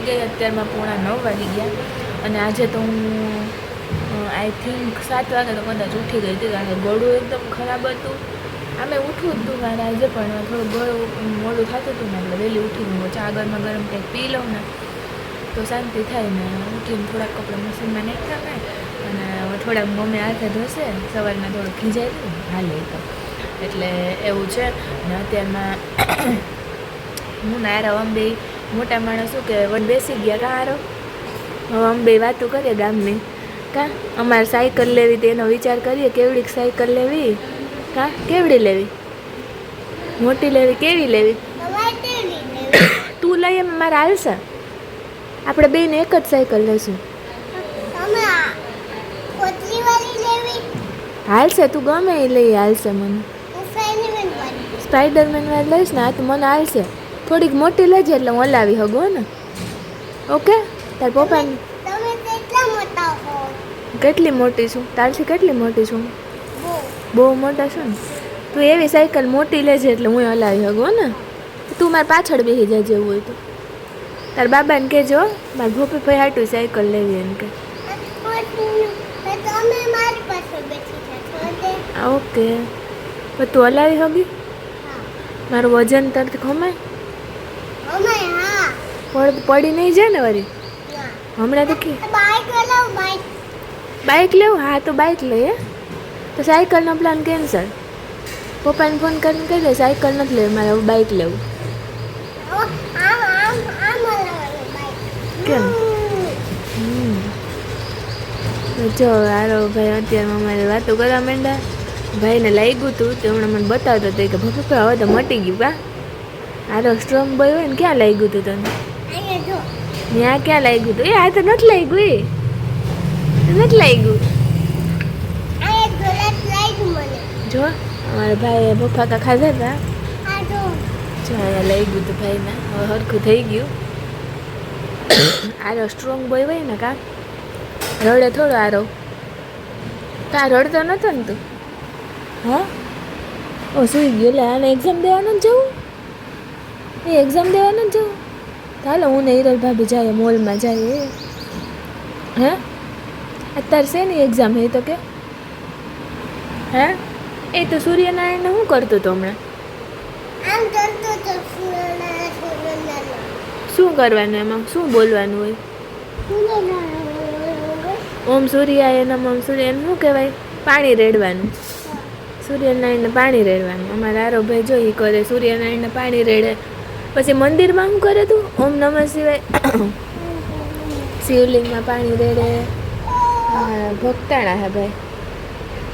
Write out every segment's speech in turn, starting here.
ગઈ, અત્યારમાં 8:45 વાગી ગયા. અને આજે તો હું આઈ થિંક 7 વાગે તો કદાચ ઉઠી ગઈ હતી, કારણ કે ગળું એકદમ ખરાબ હતું. આમે ઉઠવું જ હતું મારે આજે, પણ થોડું ગળું મોડું થતું હતું ને એટલે વહેલી ઉઠી ગયું. ચા ગરમા ગરમ કંઈક પી લઉં ને તો શાંતિ થાય ને. ઉઠીને થોડાક કપડાં મશીનમાં નાખ્યા કાંઈ, અને થોડાક મમ્મી હાથે ધોશે, સવારના થોડુંક ખીજાય હતું હાલે તો, એટલે એવું છે. ને અત્યારમાં હું ને આરવ અંબે મોટા માણસ શું કે બેસી ગયા કાં આરવ. હવે અંબે વાતો કરીએ ગામની કાં. અમારે સાયકલ લેવી તેનો વિચાર કરીએ, કેવડીક સાયકલ લેવી કાં, કેવડી લેવી, મોટી લેવી, કેવી લેવી. તું લઈ એમ મારે હાલશે, આપણે બેને એક જ સાયકલ લઈશું. હાલશે, તું ગમે એ લઈ હાલશે. મને સ્પાઈડરમેન વાળી લઈશ ને, આ તો મને હાલશે. થોડીક મોટી લેજે એટલે હું હલાવી હગો ને. ઓકે, તાર પપ્પાને કેટલી મોટી છું, તારથી કેટલી મોટી છું, બહુ મોટા છું ને. તું એવી સાયકલ મોટી લેજે એટલે હું હલાવી હગો ને. તું મારી પાછળ બેસી જાય જેવું હોય તો. તાર બાબાને કહેજો મારા ભોપી ભાઈ હાટું સાયકલ લેવી એમ કે. ઓકે, પણ તું હલાવી હગી. મારું વજન તરત ખમાય, પડી નહીં જાય ને વળી. હમણાં તો બાઇક લેવું. હા તો બાઇક લઈએ, તો સાયકલનો પ્લાન કેન્સલ. પપ્પાને ફોન કરીને કહી દે સાયકલ નથી લેવી, મારે હવે બાઇક લેવું. કેમ? જો હારો ભાઈ અત્યારમાં અમારે વાતો કરવા માંડ્યા. ભાઈને લાગ્યું હતું તો હમણાં મને બતાવતો હતો કે પપ્પા હવે તો મટી ગયું કા. હારો સ્ટ્રોંગ બોય હોય ને ક્યાં લાગ્યું હતું તને? ત્યાં ક્યાં લાગ્યું હતું? એ આ તો નથી લાગ્યું, એ નથી લાગ્યું. જો અમારા ભાઈ બફાકા ખાધા હતા, જો અહીંયા લાગ્યું હતું ભાઈને. હવે સરખું થઈ ગયું. આરો સ્ટ્રોંગ બોય હોય ને કા, રડે થોડો આરો. કા રડતો નતો ને તું? હા, ઓ સુઈ ગયો. એટલે આને એક્ઝામ દેવાનું જ જવું, એ એક્ઝામ દેવાનું જ જવું. ચાલો હું ને હિરલ ભાભી જાય મોલમાં જાય. હે અત્યારે શેની એક્ઝામ હે તો કે? હે એ તો સૂર્યનારાયણને શું કરતો હતો હમણાં? શું કરવાનું એમાં, શું બોલવાનું હોય? ઓમ સૂર્યાય નમ ઓમ સૂર્ય એને શું કહેવાય? પાણી રેડવાનું. સૂર્યનારાયણને પાણી રેડવાનું. અમારા આરો ભાઈ જોઈ કરે, સૂર્યનારાયણને પાણી રેડે. પછી મંદિરમાં શું કરે તું? ઓમ નમઃ શિવાય, શિવલિંગમાં પાણી રેડે. હા ભક્તાણા હે ભાઈ.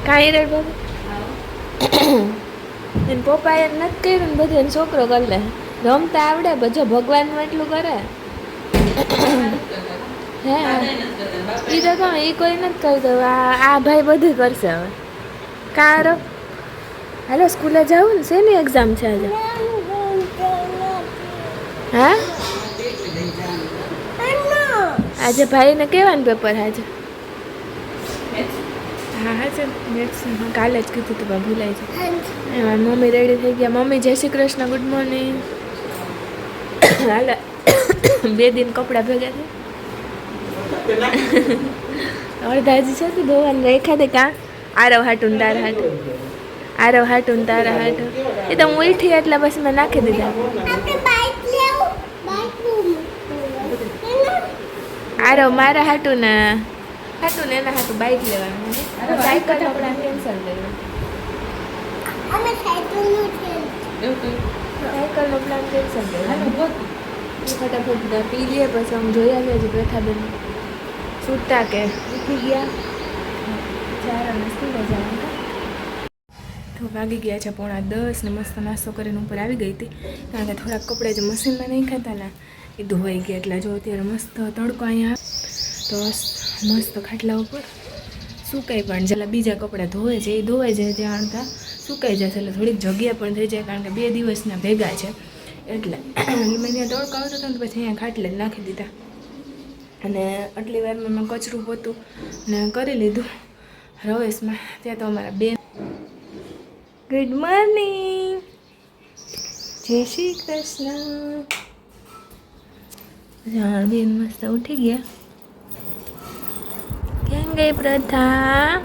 કાંઈ રેડ ભાઈ એને પપ્પાએ નથી કર્યું ને બધું, એને છોકરો કરી લે. રમતા આવડે જો ભગવાનનું એટલું કરે. હે એ તો કહું એ કોઈ નથી કરતો. આ ભાઈ બધું કરશે હવે. કારો હાલો સ્કૂલે જાવું ને. શેની એક્ઝામ છે આજે? હા આજે ભાઈને કહેવાનું પેપર આજે. હા હા છે મેથ્સ. હા કાલે જ કીધું તું ભૂલાય છે. એમાં મમ્મી રેડી થઈ ગયા. મમ્મી જય શ્રી કૃષ્ણ, ગુડ મોર્નિંગ. હાલ 2 દિન કપડાં ભેગા થઈ. અડધા હજી છે ધોવાનું રેખા દે. કાં આરવ હાટું ને તારા હાટું, આરવ હાટું ને તારા હાટું. એ તો હું ઉઠી એટલે પછી મેં નાખી દીધા. આરવ મારા હાટું ને એના હાટું બાઇક લેવાનું. સાયકલ આપણે કેન્સલ કર્યું. સાયકલનો પ્લાન કેન્સલ કર્યો. ફટાફટ પી લઈએ પછી આમ જોઈ આવ્યા છે બેઠા છૂટા કે ઉઠી ગયા. ચારાને સ્કૂલે જવાનું. તો વાગી ગયા છે 9:30 ને મસ્ત નાસ્તો કરીને ઉપર આવી ગઈ હતી, કારણ કે થોડાક કપડાં જે મશીનમાં નહીં ખાતા ને એ ધોવાઈ ગયા. એટલે જો અત્યારે મસ્ત તડકો અહીંયા તો મસ્ત ખાટલા ઉપર સુકાઈ પણ જેટલા બીજા કપડાં ધોવે છે એ ધોવાઈ જાય ત્યાં અડધા સુકાઈ જશે. એટલે થોડીક જગ્યા પણ થઈ જાય, કારણ કે 2 દિવસના ભેગા છે. એટલે મેં ત્યાં તડકો આવતો હતો ને પછી અહીંયા ખાટલે જ નાખી દીધા. અને આટલી વારમાં મેં કચરું પોતું ને કરી લીધું રવેશમાં. ત્યાં તો અમારા બેન ગુડ મોર્નિંગ, જય શ્રી કૃષ્ણ. હા બેન મસ્ત ઉઠી ગયા. કેમ ગઈ પ્રથા?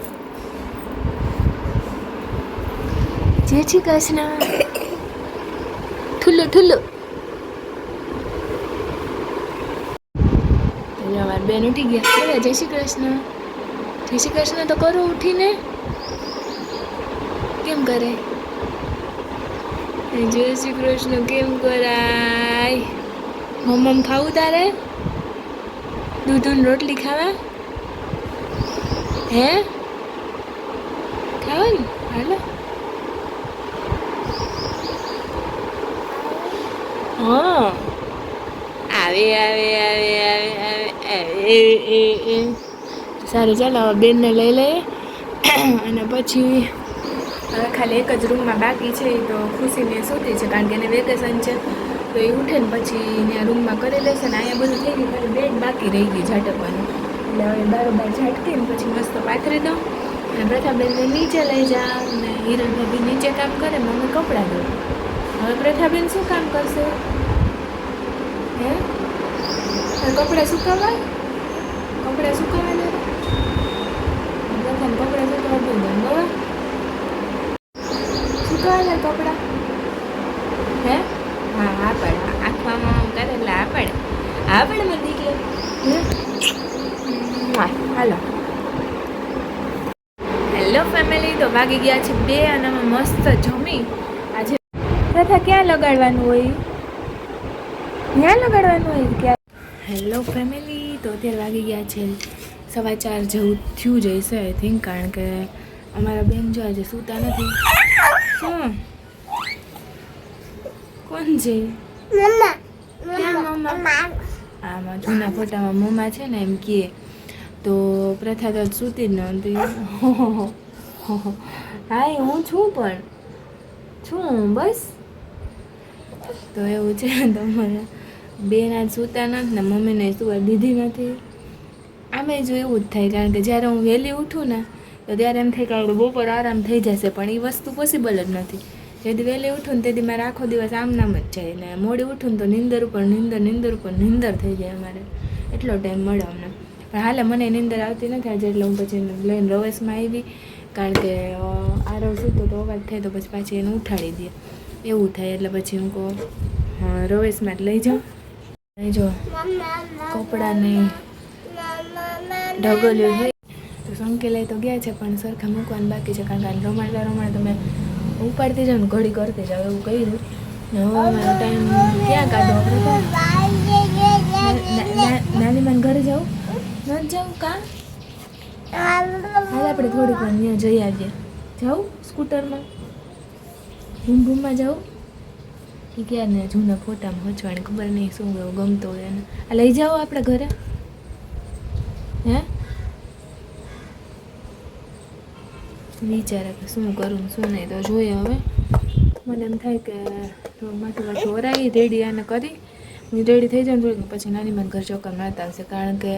જય શ્રી કૃષ્ણ. ઠુલ્લુ ઠુલ્લુ. અમારી બેન ઉઠી ગયા. બોલો જય શ્રી કૃષ્ણ. જય શ્રી કૃષ્ણ તો કરો ઉઠીને. કેમ કરે? જય શ્રી કૃષ્ણ કેમ કરાય? મમ્મ ખાવું તારે? દૂધ રોટલી ખાવા? હે ખાવાનું? હાલો. હા આવે આવે આવે આવે આવે આવે. સારું ચાલો હવે બેનને લઈ લઈએ અને પછી હવે ખાલી એક જ રૂમમાં બાકી છે. તો ખુશીને સૂતી છે કારણ કે એને વેકેશન છે. તો એ ઉઠે ને પછી ત્યાં રૂમમાં કરી લેશે ને. અહીંયા બધું થઈ ગયું, ખાલી બેડ બાકી રહી ગઈ ઝાટકવાનું. એટલે હવે બારોબાર ઝાટકીને પછી મસ્ત પાથરી દઉં અને પ્રથાબેનને નીચે લઈ જાઉં અને હિરલ ભાભી નીચે કામ કરે, મમ્મી કપડાં ધોવે. હવે પ્રથાબેન શું કામ કરશે? હે કપડાં સુકાવા? કપડાં સુકાવા ને પ્રથાને કપડાં સુકાવા દઉં બરાબર? સુકાવા ને કપડાં? હે હા હા પડે આંખવામાં આમ કરે એટલે આ પડે. હા પડે મને દીકરી. હાલો. હેલો ફેમિલી, તો વાગી ગયા છે 2 અને અમે મસ્ત જમી. આજે પ્રથા ક્યાં લગાડવાનું હોય? ક્યાં લગાડવાનું હોય ક્યાં? હેલો ફેમિલી, તો અત્યારે વાગી ગયા છે 4:15 જેવું થયું જઈશે આઈ થિંક, કારણ કે અમારા બેન જો આજે સૂતા નથી. શું કોણ છે? મમ્મા. ક્યાં મમ્મા? આમાં જૂના ફોટામાં મમ્મા છે ને એમ કહે. તો પ્રથા તો સૂતી જ નહોતી. હા હું છું પણ છું બસ. તો એવું છે તમારા બેન આજ સૂતા નથી ને મમ્મીને સુવા દીધી નથી. આમે જો એવું જ થાય, કારણ કે જ્યારે હું વહેલી ઉઠું ને તો ત્યારે એમ થાય કે આપણે બપોર આરામ થઈ જશે, પણ એ વસ્તુ પોસિબલ જ નથી. જેથી વહેલી ઉઠું ને તેથી મારે આખો દિવસ આમ નામ જ જાય ને મોડી ઉઠું ને તો નીંદર ઉપર નીંદર થઈ જાય. અમારે એટલો ટાઈમ મળે અમને. પણ હાલે મને નીંદર આવતી નથી આજે, એટલે હું પછી લઈને રવેશમાં આવી, કારણ કે આરવ સૂતો તો અવાજ થાય તો પછી પાછી એને ઉઠાડી દે એવું થાય. એટલે પછી હું કહું રવેશમાં જ લઈ જાઉં. જો કપડાને ઢગલ્યું થઈ તો સંકેલાઈ તો ગયા છે, પણ સરખા મૂકવાનું બાકી છે, કારણ કે રમાડતા તમે ઉપાડતી જાઓ ને ઘડી કરતી જાઓ એવું કર્યું. ને હવે મારો ટાઈમ ક્યાં કાઢો આપણે? નાની માને ઘરે જાઉં નથી જાઉં કાં? હાલ આપણે થોડીક વાર ત્યાં જઈ આવીએ. જાઉં સ્કૂટરમાં ભૂમમાં જાઉં કે ક્યાં ને જૂના ફોટામાં હચવાને ખબર નહીં શું એવું ગમતો હોય એને. આ લઈ જાઓ આપણે ઘરે? હે વિચારે કે શું કરું શું નહીં, તો જોઈએ હવે. મને એમ થાય કે માથું પાછું ઓરાઈ રેડી આને કરી હું રેડી થઈ જાઉં થોડીક પછી નાની માન ઘર ચોક્કર મારતા આવશે, કારણ કે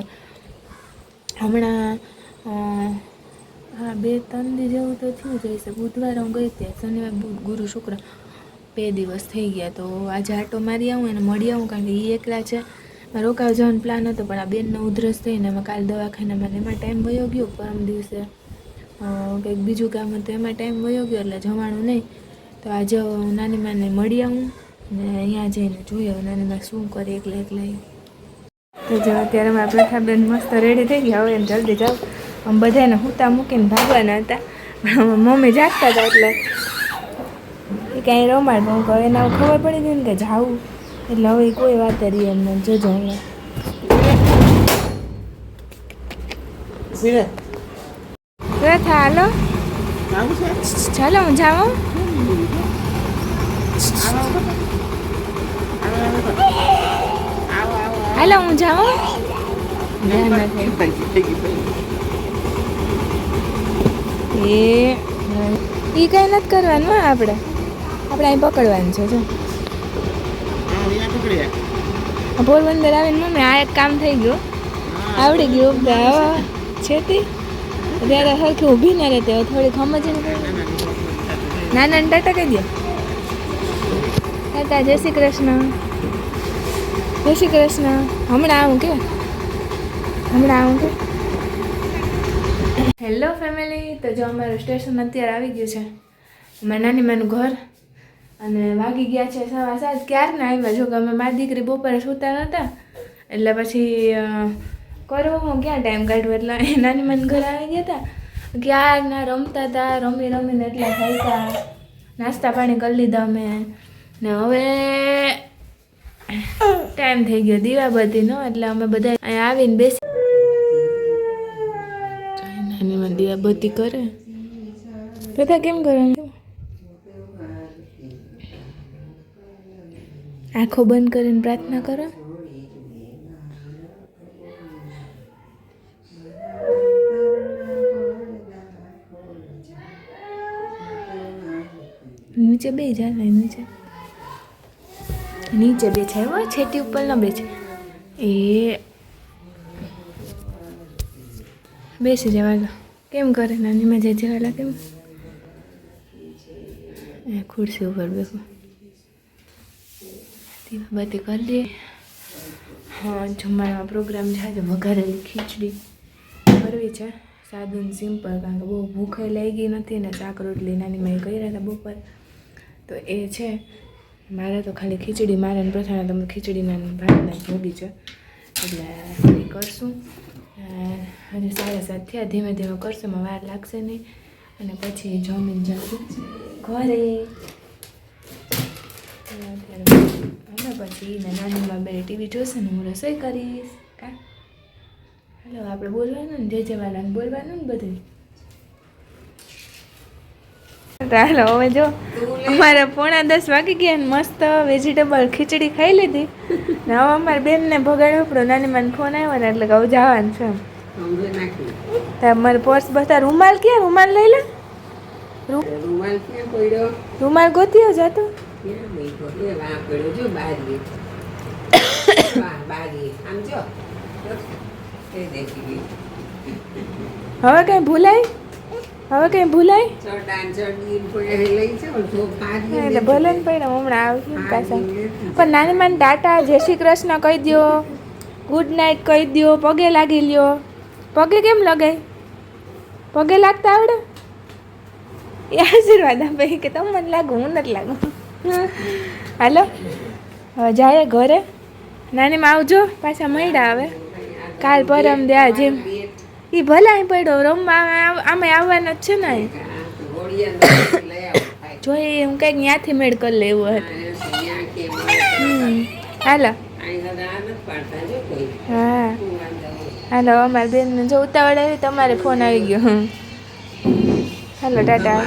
હમણાં 2-3 દી જેવું તો થયું જઈશે. બુધવારે હું ગઈ હતી, શનિવાર બુધ ગુરુ શુક્ર 2 દિવસ થઈ ગયા. તો આજે આટો મારી આવું અને મળી આવું, કારણ કે એ એકલા છે. રોકાવા જવાનો પ્લાન હતો પણ આ બેનને ઉધરસ થઈને અમે કાલ દવાખાનામાં એમાં ટાઈમ વયો ગયો. પરમ દિવસે કંઈક બીજું કામ હતું એમાં ટાઈમ વયો ગયો એટલે જવાનું નહીં. તો આજે નાની માને મળી આવું ને અહીંયા જઈને જોઈએ નાની માં શું કરે એકલા. તો જો અત્યારે મારા પ્રથાબેન મસ્ત રેડી થઈ ગયા. હવે એમ જલ્દી જાઓ, આમ બધાને હુતા મૂકીને ભાગવાના હતા પણ મમ્મી જાગતા હતા એટલે એ કાંઈ રમાડ હું કહે એને ખબર પડી ગઈ ને કે જાવું, એટલે હવે કોઈ વાત રહી એમને જોજો. પ્રથા હાલો ચાલો હું જાઉં. હાલો હું જાઉં. એ કઈ નથી કરવાનું આપણે અહીં પકડવાનું છે. જો પોરબંદર આવીને મમ્મી આ એક કામ થઈ ગયું, આવડી ગયું. હવે છેતી ત્યારે સરખી ઊભી ના રહેતી, હવે થોડીક સમજીને નાના ટાટા કહી દો. ટાટા જય શ્રી કૃષ્ણ. જય શ્રી કૃષ્ણ. હમણાં આવું કે હેલો ફેમિલી. તો જો અમારું સ્ટેશન અત્યારે આવી ગયું છે, મારા નાનીમાનું ઘર, અને વાગી ગયા છે 7:15. ક્યારના આવ્યા, જો કે અમે મારી દીકરી બપોરે સૂતા નહોતા એટલે પછી કરવો હું ક્યાં ટાઈમ કાઢવો, એટલે નાનીમાનું ઘર આવી ગયા હતા. ક્યારના રમતા હતા, રમીને એટલા ખાઈતા, નાસ્તા પાણી કરી લીધા અમે, ને હવે ટાઈમ થઈ ગયો દીવાબત્તીનો, એટલે અમે બધા અહીંયા આવીને બેસી નાનીમાં દીવાબત્તી કરે. બધા કેમ કરે? આંખો બંધ કરીને પ્રાર્થના કરો. નીચે બે જાય, નીચે બેસાય હોય, છેટી ઉપર ન બેસે. એ બેસી જવા. કેમ કરે નાની મજા જવાલા? કેમ ખુરશી ઉપર બેસો. દીવાબત્તી કરી દે. હા, જમવામાં પ્રોગ્રામ છે આજે વઘારેલી ખીચડી કરવી છે, સાદું સિમ્પલ, કારણ કે બહુ ભૂખે લાગી નથી ને શાક રોટલી નાની મેં કર્યા હતા બપોર, તો એ છે. મારે તો ખાલી ખીચડી, મારે પ્રથાને તમે ખીચડીના ભાતના ભોગી છે, એટલે એ કરશું. હજી 7:30 થયા, ધીમે ધીમે કરશું, એમાં વાર લાગશે નહીં. અને પછી જમીન જશું ઘરે. અને પછી નાનીમાં બે ટીવી જોશે ને હું રસોઈ કરીશ. કા હાલો, આપણે બોલવાનું ને, જે વાળાને બોલવાનું ને બધું. હાલો, હવે જો અમારે 9:45 વાગી ગયા ને મસ્ત વેજીટેબલ ખીચડી ખાઈ લીધી ને હવે અમારી બેનને ભગાડ્યો પડ્યો. નાનીમાનો ફોન આવ્યો ને એટલે હવે જવાનું છે. તમારે પર્સ બધા રૂમાલ ક્યાં? રૂમાલ લઈ લે. રૂમાલ ગોત્યો જાતો. હવે કઈ ભૂલાય? એટલે ભલે ને પડે, હમણાં આવશે પાછા. પણ નાની માને ટાટા, જય શ્રી કૃષ્ણ કહી દો, ગુડ નાઇટ કહી દો, પગે લાગી લ્યો. પગે કેમ લગાય? પગે લાગતા આવડે? એ આશીર્વાદ આપે કે તમે મને લાગુ, હું નથી લાગુ. હાલો, હવે જાય ઘરે. નાનીમાં આવજો, પાછા મળ્યા હવે કાલ પરમ દે. જેમ એ ભલા પડ્યો રમવા, આમે આવવાના જ છે ને. જોઈએ એમ કંઈક ત્યાંથી મેળ કરી લેવું હતું. હાલો, હા હાલો, અમારી બેનને જો ઉતાવળ આવી, તમારે ફોન આવી ગયો. હાલો, ટાટા.